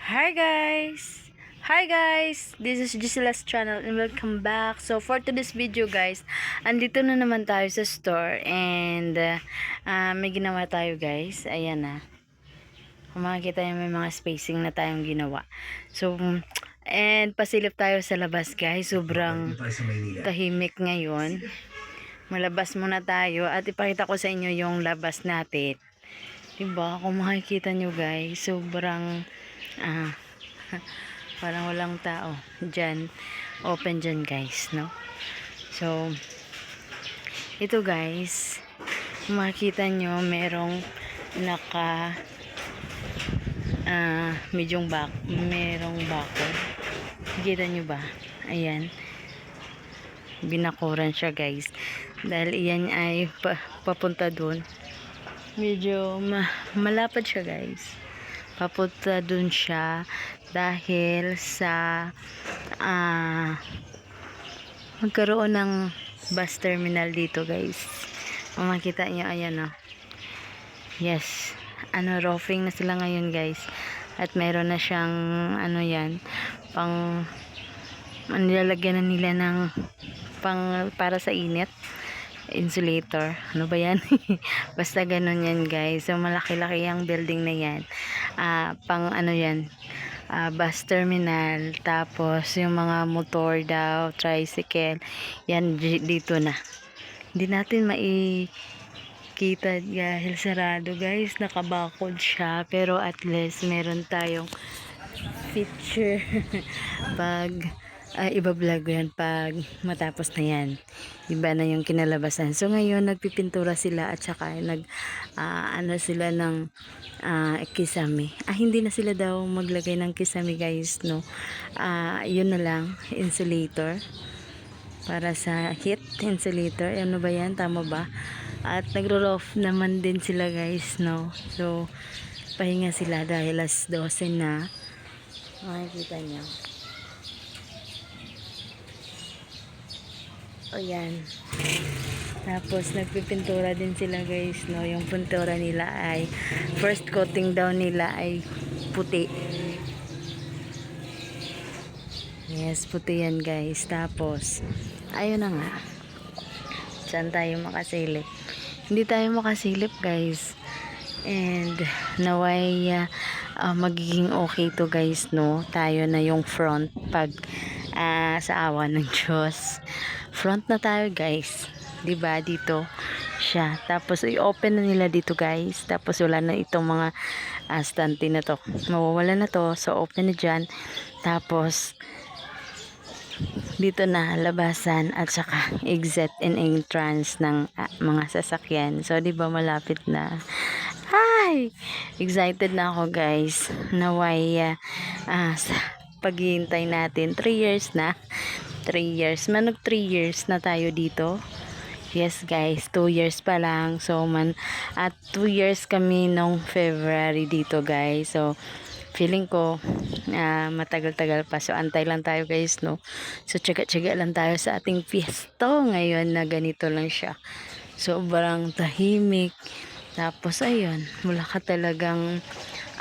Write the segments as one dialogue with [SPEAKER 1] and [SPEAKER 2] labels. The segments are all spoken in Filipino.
[SPEAKER 1] Hi guys! Hi guys! This is Gisela's channel and welcome back. So for today's video guys, andito na naman tayo sa store and may ginawa tayo guys. Ayan na. Kung makikita nyo may mga spacing na tayong ginawa. So and pasilip tayo sa labas guys. Sobrang tahimik ngayon. Malabas muna tayo at ipakita ko sa inyo yung labas natin. Diba? Kung makikita nyo guys, sobrang parang walang tao dyan, open dyan guys, no? So ito guys, makikita nyo merong naka merong bakod, kita nyo ba? Ayan, binakuran siya guys dahil iyan ay papunta dun, medyo malapad siya guys, papunta dun siya dahil sa magkaroon ng bus terminal dito guys. Makikita nyo, ayan o. Yes, roofing na sila ngayon guys. At meron na siyang yan, pang nilalagyan na nila ng para sa init, insulator. Ano ba yan? Basta ganun yan guys. So malaki-laki yung building na yan. Pang yan, bus terminal, tapos yung mga motor daw, tricycle, yan dito na. Hindi natin makikita dahil sarado guys, nakabakod siya, pero at least meron tayong feature pag iba-vlog yan pag matapos na yan. Iba na yung kinalabasan. So ngayon nagpipintura sila at saka sila ng kisame. Hindi na sila daw maglagay ng kisame guys, no. Yun na lang, insulator. Para sa heat, insulator. Ano ba yan? Tama ba? At nagro-roof naman din sila guys, no. So pahinga sila dahil alas 12 na. Makikita nyo. O yan. Tapos nagpipintura din sila guys, no. Yung pintura nila ay first coating daw nila ay puti. Yes, puti yan guys. Tapos ayun na nga. Saan tayo makasilip? Hindi tayo makasilip guys. And naway magiging okay to guys, no. Tayo na yung front pag sa awa ng Diyos. Front na tayo guys, diba? Dito siya, tapos i-open na nila dito guys, tapos wala na itong mga stante na to, mawawala na to, so open na dyan, tapos dito na labasan at saka exit and entrance ng mga sasakyan. So diba malapit na. Hi! Excited na ako guys, naway sa paghihintay natin 3 years na. 3 years. Manog 3 years na tayo dito. Yes guys, 2 years pa lang. So at 2 years kami nung February dito guys. So feeling ko matagal-tagal pa. So antay lang tayo guys, no. So tsaga-tsaga lang tayo sa ating piesto ngayon na ganito lang siya. Sobrang tahimik. Tapos ayun, wala ka talagang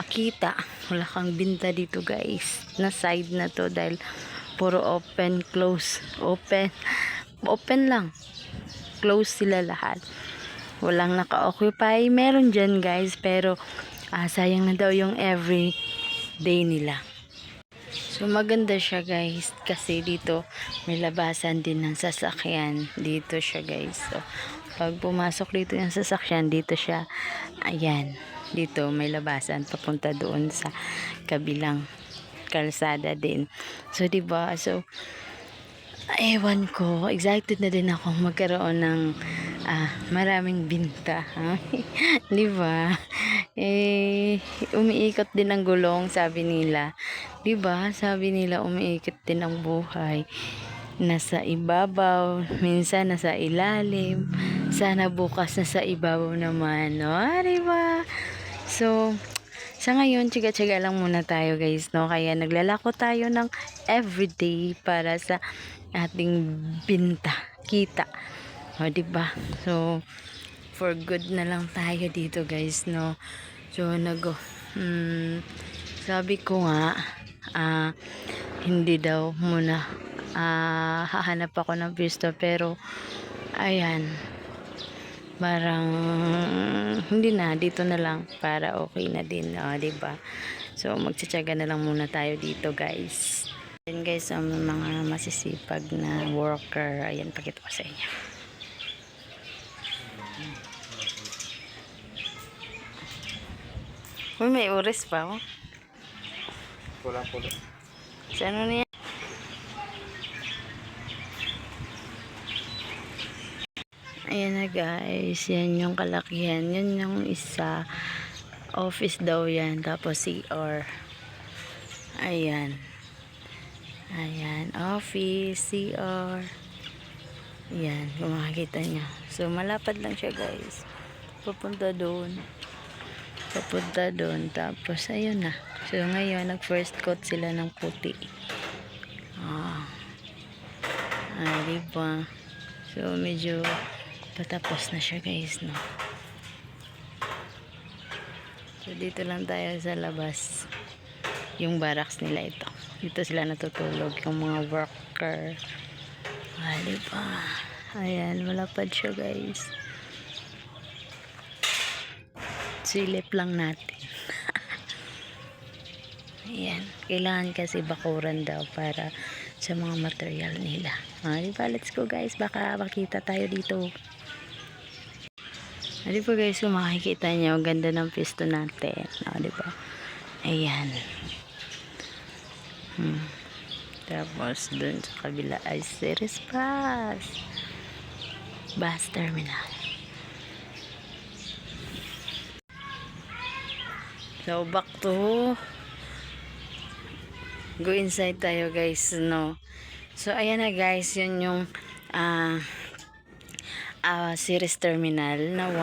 [SPEAKER 1] akita. Wala kang binta dito guys. Na side na to dahil puro open, close, open lang, close sila lahat, walang naka-occupy. Meron dyan guys, pero sayang na daw yung every day nila. So maganda siya guys, kasi dito may labasan din ng sasakyan. Dito siya guys, so pag pumasok dito yung sasakyan, dito siya, ayan, dito may labasan papunta doon sa kabilang kalsada din. So diba, so ewan ko, excited na din ako magkaroon ng maraming binta. Diba? Umiikot din ang gulong, sabi nila. Diba? Sabi nila umiikot din ang buhay. Nasa ibabaw, minsan nasa ilalim. Sana bukas nasa ibabaw naman, no? Diba? So sa ngayon, tiga-tiga lang muna tayo guys, no. Kaya naglalako tayo ng everyday para sa ating binta, kita. O diba? So for good na lang tayo dito guys, no. So Sabi ko nga, hindi daw muna hahanap ako ng pwesto, pero ayan, parang hindi na, dito na lang para okay na din, 'di ba? So magtsatsaga na lang muna tayo dito, guys. Ayan guys, ang mga masisipag na worker, ayan, pakita ko sa inyo. Uy, may oras pa, oh.
[SPEAKER 2] Pulang-pulang.
[SPEAKER 1] Sa ano niya? Ayan na guys, yan yung kalakihan. Yan yung isa. Office daw yan. Tapos CR. Ayan. Ayan. Office, CR. Ayan. Kung makikita nyo. So, malapad lang siya guys. Papunta doon. Papunta doon. Tapos, ayun na. So, ngayon, nag-first coat sila ng puti. Diba? So, medyo patapos na siya guys, no? So, dito lang tayo sa labas. Yung barracks nila ito. Dito sila natutulog, yung mga worker. Diba? Ayan, malapad siya guys. Silip lang natin. Ayan. Kailangan kasi bakuran daw para sa mga material nila. Diba? Let's go guys. Baka makita tayo dito. Diba guys, kung makikita nyo, ganda ng pisto natin. Diba? Ayan. Tapos dun sa kabila ay Ceres Bus Terminal. So back to go inside tayo guys, no? So ayan na guys, yun yung Ceres Terminal na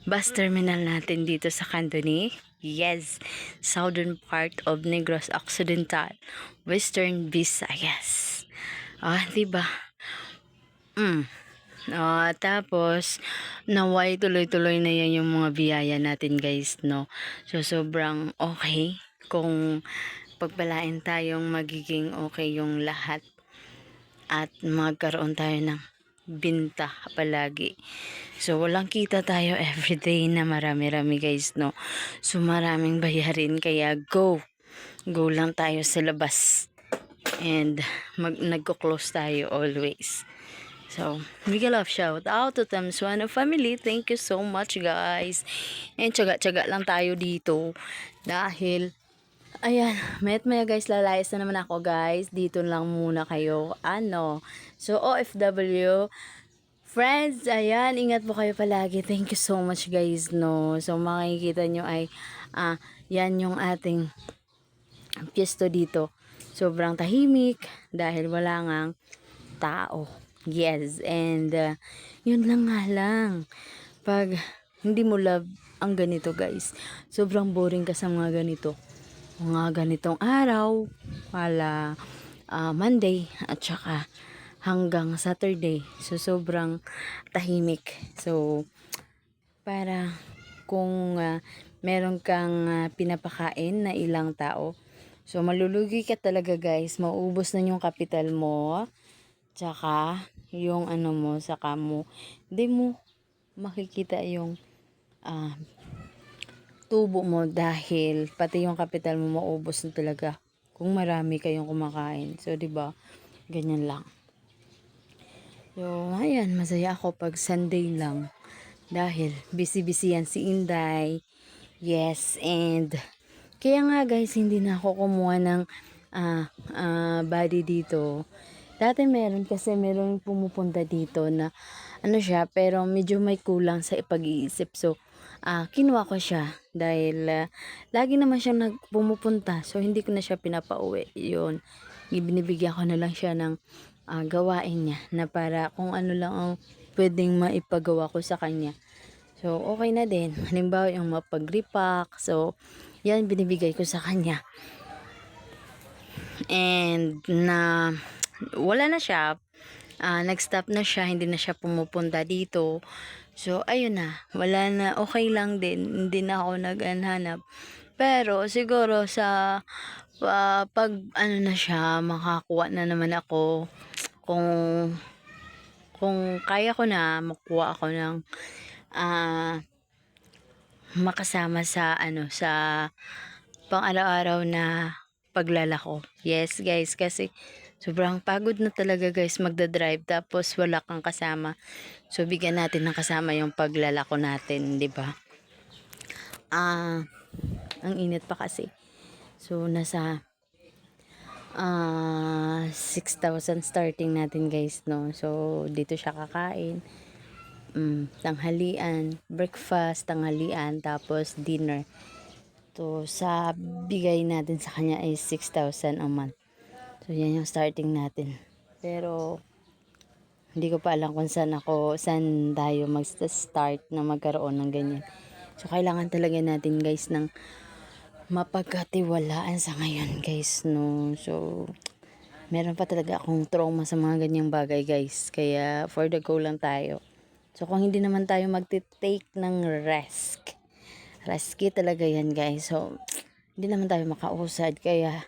[SPEAKER 1] bus terminal natin dito sa Candoni. Yes, southern part of Negros Occidental, Western Visayas. Diba? Tapos naway tuloy-tuloy na yan yung mga biyaya natin guys, no? So sobrang okay kung pagpalain tayong magiging okay yung lahat at magkaroon tayo ng binta palagi. So walang kita tayo everyday na marami-rami guys, no? So maraming bayarin, kaya go lang tayo sa labas and nagko-close tayo always. So, big love shout out to Tamsuano family. Thank you so much guys. And tsaga-tsaga lang tayo dito. Dahil, ayan, maya guys, lalayas na naman ako guys. Dito lang muna kayo. So, OFW friends, ayan, ingat po kayo palagi. Thank you so much guys, no. So, makikita nyo ay, yan yung ating pwesto dito. Sobrang tahimik dahil wala ngang tao. Yes, and yun lang nga lang. Pag hindi mo love ang ganito guys, sobrang boring ka sa mga ganito. Mga ganitong araw, wala Monday at saka hanggang Saturday. So sobrang tahimik. So para kung meron kang pinapakain na ilang tao, so malulugi ka talaga guys. Mauubos na yung kapital mo. Tsaka yung mo, saka mo hindi mo makikita yung tubo mo dahil pati yung kapital mo maubos na talaga kung marami kayong kumakain. So 'di ba? Ganyan lang. So ayan, masaya ako pag Sunday lang dahil busy-busy yan si Inday. Yes, and kaya nga guys, hindi na ako kumuha ng body dito. Dati meron pumupunta dito na siya, pero medyo may kulang sa pag-iisip. So, kinuha ko siya dahil lagi naman siya pumupunta. So, hindi ko na siya pinapauwi. Yun, binibigyan ko na lang siya ng gawain niya na para kung ano lang ang pwedeng maipagawa ko sa kanya. So, okay na din. Halimbawa, yung mapag-repack. So, yan, binibigay ko sa kanya. And wala na siya, nag-stop na siya, hindi na siya pumupunta dito. So ayun na, wala na, okay lang din, hindi na ako naghanap Pero siguro sa pag ano na siya, makakuha na naman ako kung kaya ko na makuha ako ng ah, makasama sa ano sa pang araw-araw na paglalako. Yes guys, kasi sobrang pagod na talaga guys magda-drive tapos wala kang kasama. So bigyan natin ng kasama yung paglalako natin, 'di ba? Ang init pa kasi. So nasa 6,000 starting natin guys, no. So dito siya kakain. Tanghalian, breakfast, tanghalian, tapos dinner. To sa bigay natin sa kanya ay 6,000 a month. So yan yung starting natin. Pero hindi ko pa alam kung saan tayo mag-start na magkaroon ng ganyan. So kailangan talaga natin guys ng mapagkatiwalaan sa ngayon guys, no. So meron pa talaga akong trauma sa mga ganyang bagay guys. Kaya for the go lang tayo. So kung hindi naman tayo magti-take ng risky talaga yan guys. So hindi naman tayo makausad. Kaya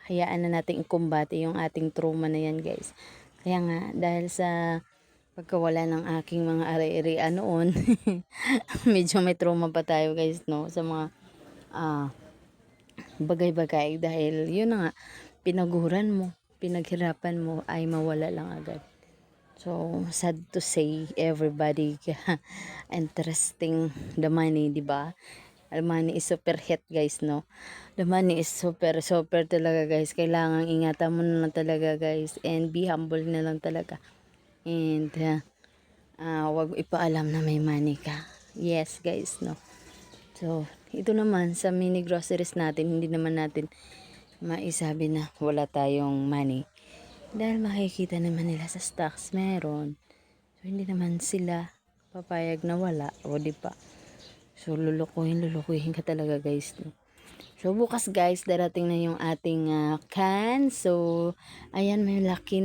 [SPEAKER 1] hayaan na natin ikumbate yung ating trauma na yan guys. Kaya nga dahil sa pagkawala ng aking mga ari-arian noon, medyo may trauma pa tayo guys, no, sa mga bagay-bagay dahil yun na nga, pinaguran mo, pinaghirapan mo ay mawala lang agad. So sad to say, everybody interesting the money, di ba? The money is super hit guys, no. The money is super talaga guys. Kailangan ingatan mo na lang talaga guys, and be humble na lang talaga. And wag ipaalam na may money ka. Yes guys, no. So ito naman sa mini groceries natin, hindi naman natin maisabi na wala tayong money. Dahil makikita naman nila sa stocks meron. So hindi naman sila papayag na wala, o di ba? So lulukuhin ka talaga guys, no? So bukas guys darating na yung ating can. So ayan, may malaki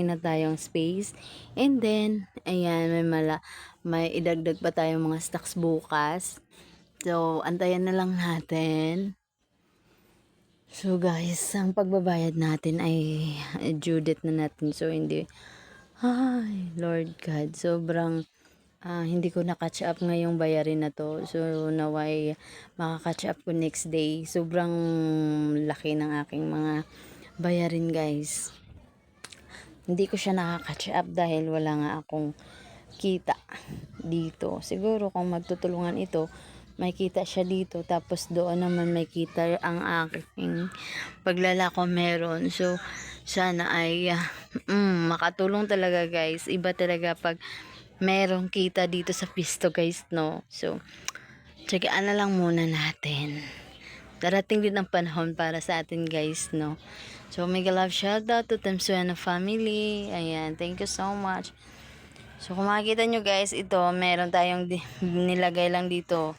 [SPEAKER 1] na tayong space. And then ayan, may idagdag pa tayong mga stocks bukas. So antayan na lang natin. So guys, ang pagbabayad natin ay due date na natin. So hindi, ay Lord God, sobrang hindi ko na-catch up ngayong bayarin na to. So naway maka-catch up ko next day. Sobrang laki ng aking mga bayarin guys. Hindi ko siya naka-catch up dahil wala nga akong kita dito. Siguro kung magtutulungan ito, may kita siya dito, tapos doon naman may kita ang aking paglalako meron. So sana ay makatulong talaga guys. Iba talaga pag merong kita dito sa pisto guys, no. So tsagaan na lang muna natin. Darating din ang panahon para sa atin guys, no. So mega love shoutout to Temsuena family. Ayan, thank you so much. So kung makikita nyo guys, ito meron tayong nilagay lang dito.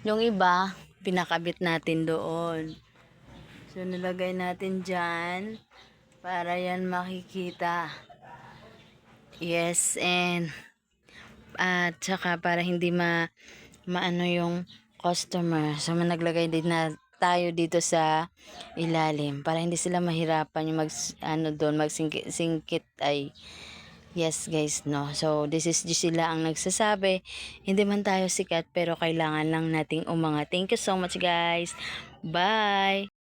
[SPEAKER 1] Yung iba pinakabit natin doon. So nilagay natin dyan para yan makikita. Yes, and at saka para hindi maano yung customer. So naglagay din na tayo dito sa ilalim para hindi sila mahirapan yung magsingkit ay. Yes guys, no. So this is just sila ang nagsasabi. Hindi man tayo sikat pero kailangan lang nating umangat. Thank you so much guys. Bye.